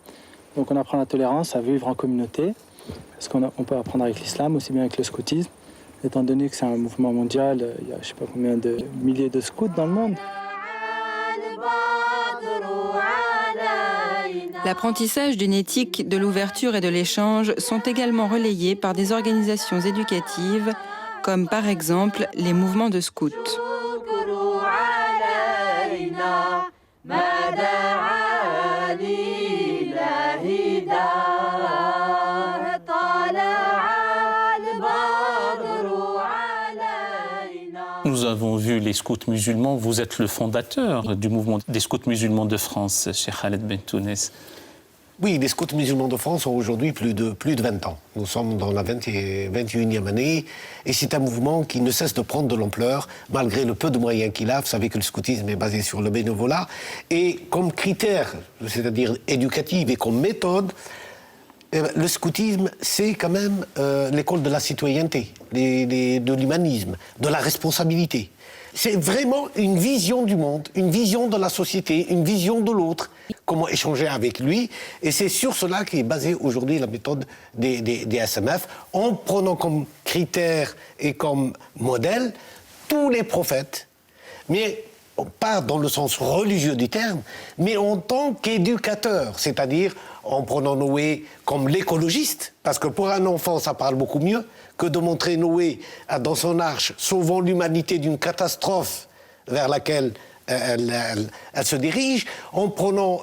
Donc on apprend la tolérance, à vivre en communauté. Parce qu'on peut apprendre avec l'islam, aussi bien avec le scoutisme. Étant donné que c'est un mouvement mondial, il y a je ne sais pas combien de milliers de scouts dans le monde.
L'apprentissage d'une éthique de l'ouverture et de l'échange sont également relayés par des organisations éducatives, comme par exemple les mouvements de scouts.
Nous avons vu les scouts musulmans. Vous êtes le fondateur du mouvement des scouts musulmans de France, Cheikh Khaled Bentounes.
Oui, les scouts musulmans de France ont aujourd'hui plus de 20 ans. Nous sommes dans la 21e année et c'est un mouvement qui ne cesse de prendre de l'ampleur malgré le peu de moyens qu'il a. Vous savez que le scoutisme est basé sur le bénévolat et comme critère, c'est-à-dire éducatif et comme méthode, le scoutisme, c'est quand même l'école de la citoyenneté, de l'humanisme, de la responsabilité. C'est vraiment une vision du monde, une vision de la société, une vision de l'autre, comment échanger avec lui. Et c'est sur cela qu'est basée aujourd'hui la méthode des SMF, en prenant comme critère et comme modèle tous les prophètes, mais pas dans le sens religieux du terme, mais en tant qu'éducateur, c'est-à-dire en prenant Noé comme l'écologiste, parce que pour un enfant, ça parle beaucoup mieux que de montrer Noé dans son arche, sauvant l'humanité d'une catastrophe vers laquelle elle se dirige, en prenant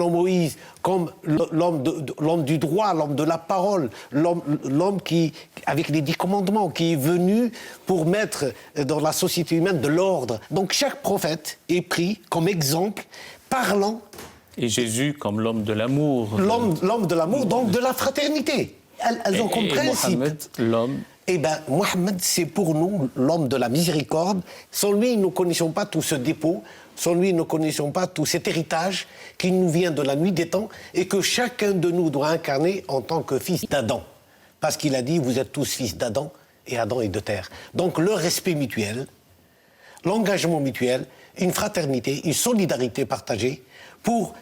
Moïse comme l'homme du droit, l'homme de la parole, l'homme qui, avec les 10 commandements, qui est venu pour mettre dans la société humaine de l'ordre. Donc chaque prophète est pris comme exemple parlant.
Et Jésus comme l'homme de l'amour.
L'homme de l'amour, donc de la fraternité. Elles ont comme principe.
Mohammed, l'homme.
Eh bien, Mohammed, c'est pour nous l'homme de la miséricorde. Sans lui, nous ne connaissons pas tout ce dépôt. Sans lui, nous ne connaissons pas tout cet héritage qui nous vient de la nuit des temps et que chacun de nous doit incarner en tant que fils d'Adam. Parce qu'il a dit, vous êtes tous fils d'Adam et Adam est de terre. Donc le respect mutuel, l'engagement mutuel, une fraternité, une solidarité partagée pour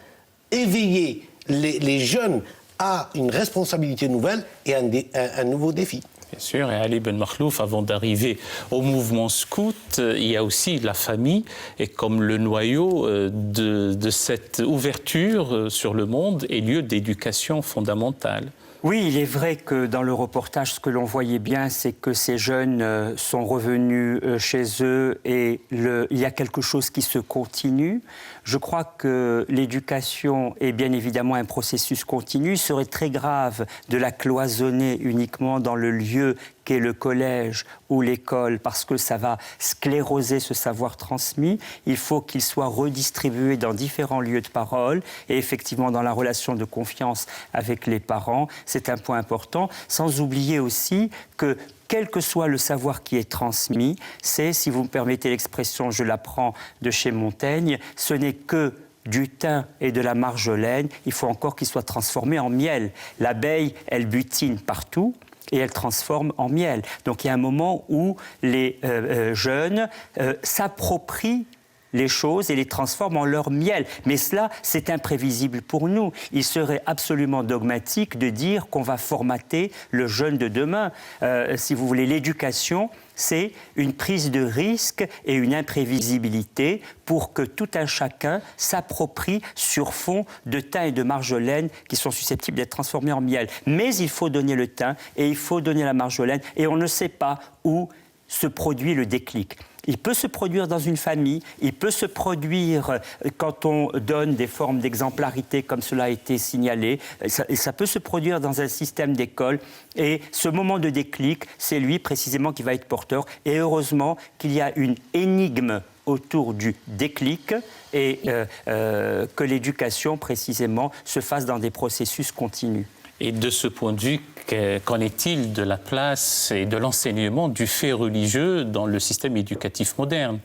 éveiller les jeunes à une responsabilité nouvelle et un nouveau défi.
Bien sûr, et Ali Ben Makhlouf, avant d'arriver au mouvement scout, il y a aussi la famille, et comme le noyau de cette ouverture sur le monde est lieu d'éducation fondamentale.
Oui, il est vrai que dans le reportage, ce que l'on voyait bien, c'est que ces jeunes sont revenus chez eux et il y a quelque chose qui se continue. Je crois que l'éducation est bien évidemment un processus continu. Il serait très grave de la cloisonner uniquement dans le lieu qu'est le collège ou l'école, parce que ça va scléroser ce savoir transmis. Il faut qu'il soit redistribué dans différents lieux de parole et effectivement dans la relation de confiance avec les parents. C'est un point important, sans oublier aussi que quel que soit le savoir qui est transmis, c'est, si vous me permettez l'expression, je la prends de chez Montaigne, ce n'est que du thym et de la marjolaine, il faut encore qu'il soit transformé en miel. L'abeille, elle butine partout et elle transforme en miel. Donc il y a un moment où les jeunes s'approprient les choses et les transforment en leur miel. Mais cela, c'est imprévisible pour nous. Il serait absolument dogmatique de dire qu'on va formater le jeune de demain. Si vous voulez, l'éducation, c'est une prise de risque et une imprévisibilité pour que tout un chacun s'approprie sur fond de thym et de marjolaine qui sont susceptibles d'être transformés en miel. Mais il faut donner le thym et il faut donner la marjolaine et on ne sait pas où se produit le déclic. Il peut se produire dans une famille, il peut se produire quand on donne des formes d'exemplarité comme cela a été signalé, ça peut se produire dans un système d'école et ce moment de déclic, c'est lui précisément qui va être porteur et heureusement qu'il y a une énigme autour du déclic et que l'éducation précisément se fasse dans des processus continus.
Et de ce point de vue, qu'en est-il de la place et de l'enseignement du fait religieux dans le système éducatif moderne ?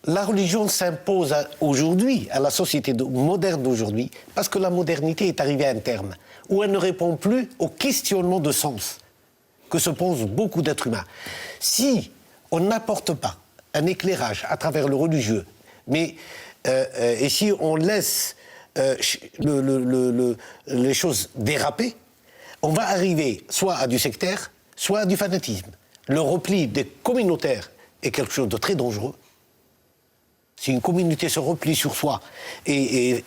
La religion s'impose aujourd'hui, à la société moderne d'aujourd'hui, parce que la modernité est arrivée à un terme, où elle ne répond plus aux questionnements de sens que se posent beaucoup d'êtres humains. Si on n'apporte pas un éclairage à travers le religieux, et si on laisse les choses déraper, on va arriver soit à du sectaire, soit à du fanatisme. Le repli des communautaires est quelque chose de très dangereux. Si une communauté se replie sur soi et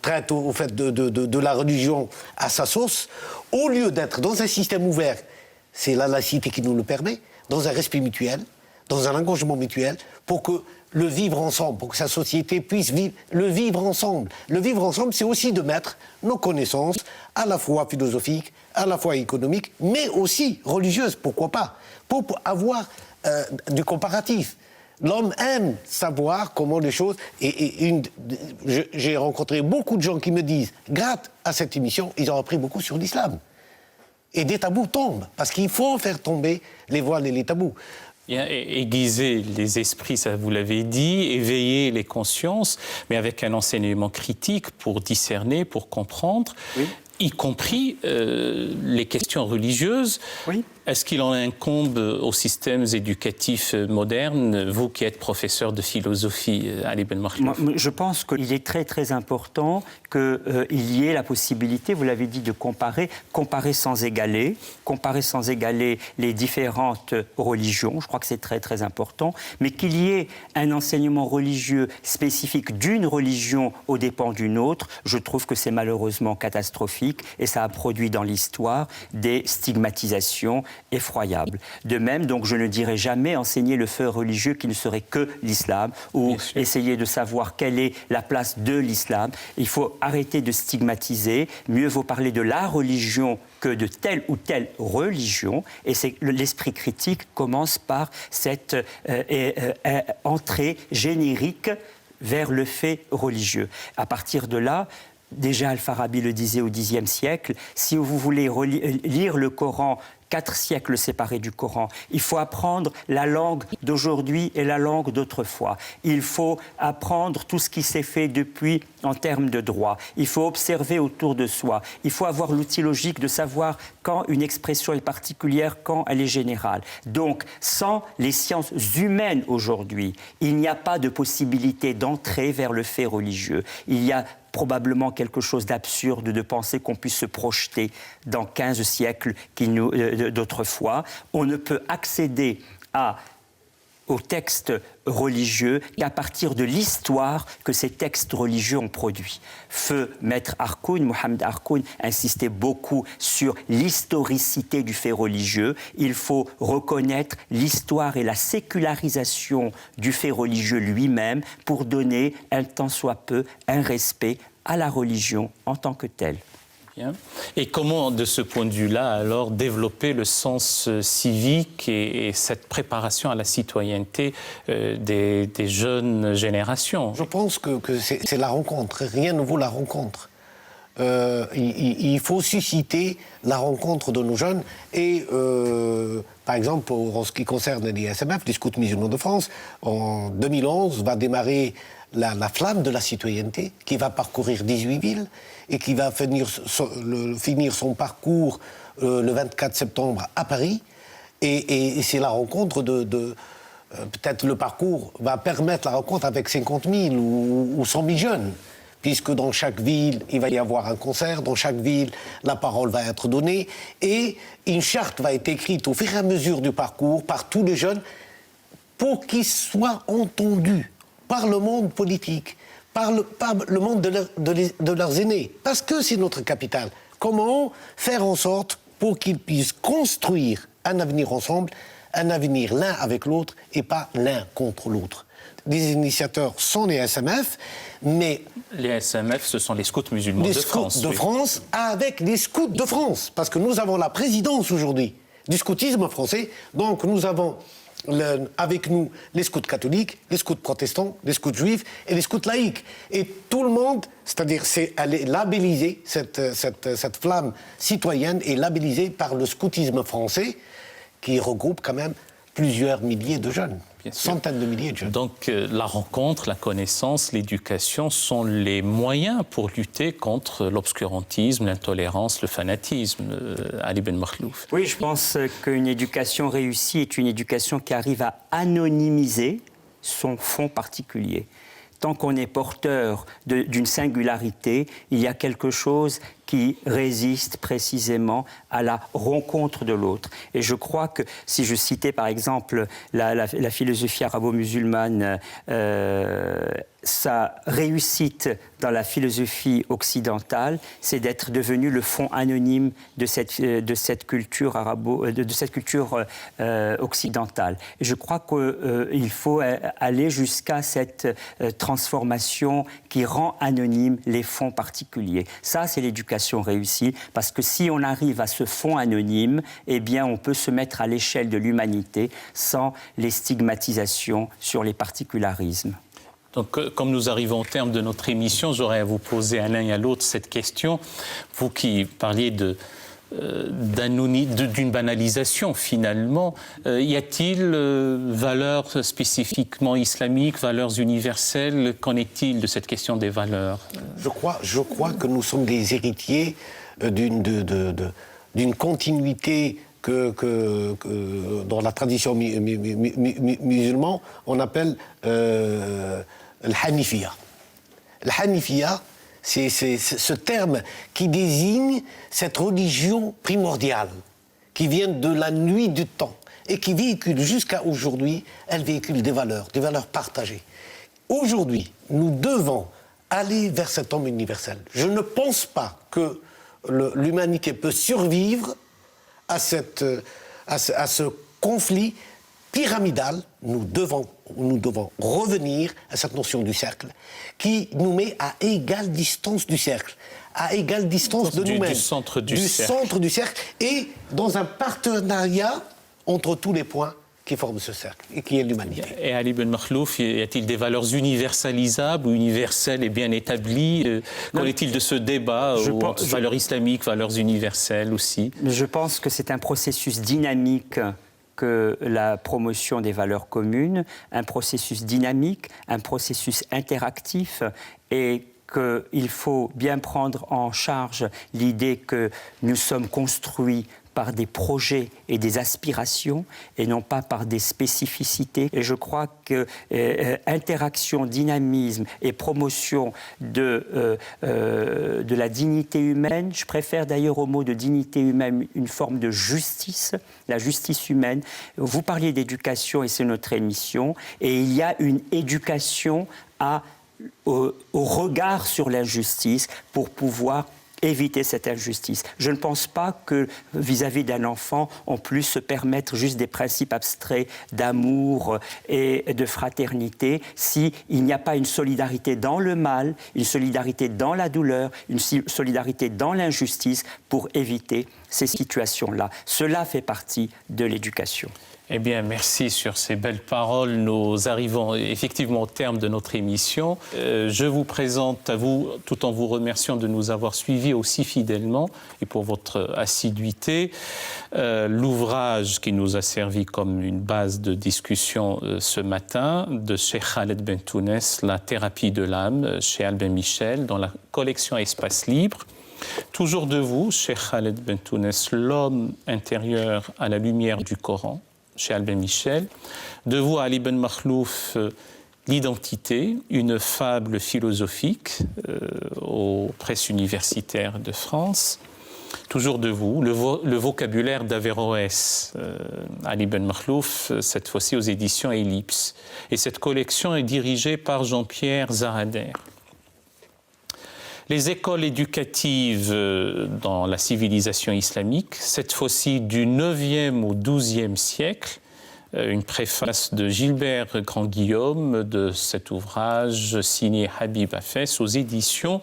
traite au fait de la religion à sa sauce, au lieu d'être dans un système ouvert, c'est la laïcité qui nous le permet, dans un respect mutuel, dans un engagement mutuel, pour que le vivre ensemble, pour que sa société puisse vivre, le vivre ensemble. Le vivre ensemble, c'est aussi de mettre nos connaissances, à la fois philosophiques, à la fois économiques, mais aussi religieuses, pourquoi pas, pour avoir du comparatif. L'homme aime savoir comment les choses... J'ai rencontré beaucoup de gens qui me disent, grâce à cette émission, ils ont appris beaucoup sur l'islam. Et des tabous tombent, parce qu'il faut faire tomber les voiles et les tabous.
Aiguiser les esprits, ça vous l'avez dit, éveiller les consciences, mais avec un enseignement critique pour discerner, pour comprendre, oui. Y compris les questions religieuses.
Oui.
Est-ce qu'il en incombe aux systèmes éducatifs modernes, vous qui êtes professeur de philosophie, Ali Ben Makhlouf?
Je pense qu'il est très très important qu'il y ait la possibilité, vous l'avez dit, de comparer sans égaler les différentes religions. Je crois que c'est très très important, mais qu'il y ait un enseignement religieux spécifique d'une religion aux dépens d'une autre, je trouve que c'est malheureusement catastrophique et ça a produit dans l'histoire des stigmatisations effroyables. De même, donc, je ne dirais jamais enseigner le fait religieux qui ne serait que l'islam ou essayer de savoir quelle est la place de l'islam. Il faut arrêter de stigmatiser, mieux vaut parler de la religion que de telle ou telle religion, et l'esprit critique commence par cette entrée générique vers le fait religieux. À partir de là, déjà Al-Farabi le disait au Xe siècle, si vous voulez lire le Coran 4 siècles séparés du Coran. Il faut apprendre la langue d'aujourd'hui et la langue d'autrefois. Il faut apprendre tout ce qui s'est fait depuis en termes de droit. Il faut observer autour de soi. Il faut avoir l'outil logique de savoir quand une expression est particulière, quand elle est générale. Donc, sans les sciences humaines aujourd'hui, il n'y a pas de possibilité d'entrer vers le fait religieux. Il y a probablement quelque chose d'absurde de penser qu'on puisse se projeter dans 15 siècles d'autrefois. On ne peut accéder aux textes religieux qu'à partir de l'histoire que ces textes religieux ont produit. Feu Maître Harkoun, Mohamed Harkoun, insistait beaucoup sur l'historicité du fait religieux. Il faut reconnaître l'histoire et la sécularisation du fait religieux lui-même pour donner, un tant soit peu, un respect à la religion en tant que telle.
Bien. Et comment, de ce point de vue-là, alors, développer le sens civique et cette préparation à la citoyenneté des jeunes générations?
Je pense que c'est la rencontre. Rien ne vaut la rencontre. Il faut susciter la rencontre de nos jeunes. Et, par exemple, en ce qui concerne les SMF, les scouts musulmans de France, en 2011 va démarrer la flamme de la citoyenneté qui va parcourir 18 villes et qui va finir son parcours le 24 septembre à Paris. Et c'est la rencontre peut-être le parcours va permettre la rencontre avec 50 000 ou 100 000 jeunes, puisque dans chaque ville, il va y avoir un concert, dans chaque ville, la parole va être donnée, et une charte va être écrite au fur et à mesure du parcours par tous les jeunes pour qu'ils soient entendus par le monde politique, par le monde de leurs aînés, parce que c'est notre capitale. Comment faire en sorte pour qu'ils puissent construire un avenir ensemble, un avenir l'un avec l'autre et pas l'un contre l'autre. Les initiateurs sont les SMF, mais...
Les SMF, ce sont les scouts musulmans de France.
Les scouts de France avec les scouts de France, parce que nous avons la présidence aujourd'hui du scoutisme français, donc nous avons... avec nous les scouts catholiques, les scouts protestants, les scouts juifs et les scouts laïcs. Et tout le monde, c'est-à-dire elle est labellisée, cette flamme citoyenne est labellisée par le scoutisme français qui regroupe quand même plusieurs milliers de jeunes. Centaines de milliers de jeunes.
Donc la rencontre, la connaissance, l'éducation sont les moyens pour lutter contre l'obscurantisme, l'intolérance, le fanatisme. Ali Ben Makhlouf.
Oui, je pense qu'une éducation réussie est une éducation qui arrive à anonymiser son fond particulier. Tant qu'on est porteur d'une singularité, il y a quelque chose qui résiste précisément à la rencontre de l'autre. Et je crois que, si je citais par exemple la philosophie arabo-musulmane, sa réussite dans la philosophie occidentale, c'est d'être devenu le fond anonyme de cette culture occidentale. Et je crois qu'il faut aller jusqu'à cette transformation qui rend anonyme les fonds particuliers. Ça, c'est l'éducation réussie, parce que si on arrive à ce fond anonyme, eh bien, on peut se mettre à l'échelle de l'humanité sans les stigmatisations sur les particularismes.
Donc, comme nous arrivons au terme de notre émission, j'aurais à vous poser à l'un et à l'autre cette question. Vous qui parliez d'une banalisation, finalement, y a-t-il valeurs spécifiquement islamiques, valeurs universelles? Qu'en est-il de cette question des valeurs?
Je crois que nous sommes des héritiers d'une continuité que dans la tradition musulmane, on appelle le Hanifiya. Le Hanifiya, c'est ce terme qui désigne cette religion primordiale, qui vient de la nuit du temps, et qui véhicule jusqu'à aujourd'hui, elle véhicule des valeurs partagées. Aujourd'hui, nous devons aller vers cet homme universel. Je ne pense pas que l'humanité peut survivre à ce conflit pyramidal. Nous devons revenir à cette notion du cercle qui nous met à égale distance du cercle, à égale distance de nous-mêmes,
du centre du
cercle, et dans un partenariat entre tous les points qui forment ce cercle, et qui est l'humanité.
Et Ali Ben Makhlouf, y a-t-il des valeurs universalisables ou universelles et bien établies? Qu'en est-il de ce débat entre valeurs islamiques, valeurs universelles aussi?
Je pense que c'est un processus dynamique que la promotion des valeurs communes, un processus dynamique, un processus interactif, et qu'il faut bien prendre en charge l'idée que nous sommes construits par des projets et des aspirations et non pas par des spécificités. Et je crois que interaction, dynamisme et promotion de la dignité humaine, je préfère d'ailleurs au mot de dignité humaine une forme de justice, la justice humaine. Vous parliez d'éducation et c'est notre émission, et il y a une éducation au regard sur l'injustice pour pouvoir éviter cette injustice. Je ne pense pas que vis-à-vis d'un enfant, on puisse se permettre juste des principes abstraits d'amour et de fraternité s'il n'y a pas une solidarité dans le mal, une solidarité dans la douleur, une solidarité dans l'injustice pour éviter ces situations-là. Cela fait partie de l'éducation.
Eh bien, merci sur ces belles paroles. Nous arrivons effectivement au terme de notre émission. Je vous présente à vous, tout en vous remerciant de nous avoir suivis aussi fidèlement et pour votre assiduité, l'ouvrage qui nous a servi comme une base de discussion ce matin de Cheikh Khaled Bentounes, La thérapie de l'âme, chez Albin Michel, dans la collection Espace Libre. Toujours de vous, Cheikh Khaled Bentounes, L'homme intérieur à la lumière du Coran, chez Albin Michel. De vous, Ali Ben Makhlouf, L'identité, une fable philosophique aux presses universitaires de France. Toujours de vous, le vocabulaire d'Averroès, Ali Ben Makhlouf, cette fois-ci aux éditions Ellipse. Et cette collection est dirigée par Jean-Pierre Zarader. Les écoles éducatives dans la civilisation islamique, cette fois-ci du 9e au 12e siècle, une préface de Gilbert Grand-Guillaume de cet ouvrage signé Habib Hafez aux éditions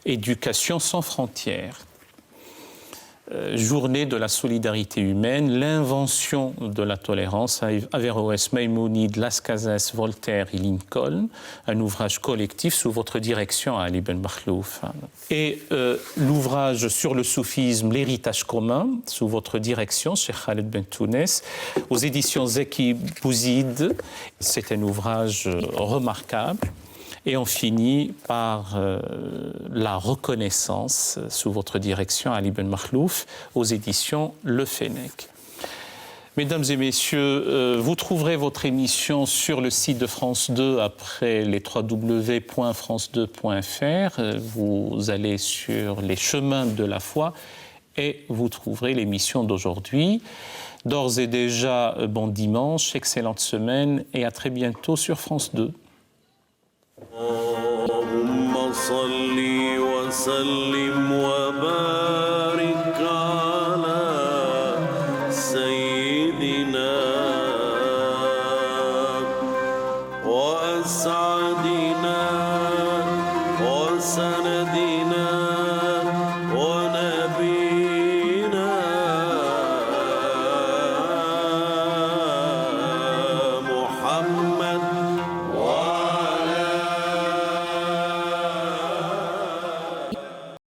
Éducation sans frontières. Journée de la solidarité humaine, l'invention de la tolérance, Averroès, Maïmonide, Las Casas, Voltaire et Lincoln, un ouvrage collectif sous votre direction, Ali Ben Makhlouf. Et l'ouvrage sur le soufisme, L'héritage commun, sous votre direction, Cheikh Khaled Bentounes, aux éditions Zeki Bouzid. C'est un ouvrage remarquable. Et on finit par la reconnaissance, sous votre direction, Ali Ben Makhlouf, aux éditions Le Fennec. Mesdames et messieurs, vous trouverez votre émission sur le site de France 2 après les www.france2.fr. Vous allez sur les chemins de la foi et vous trouverez l'émission d'aujourd'hui. D'ores et déjà, bon dimanche, excellente semaine et à très bientôt sur France 2. اللهم صل وسلم وبارك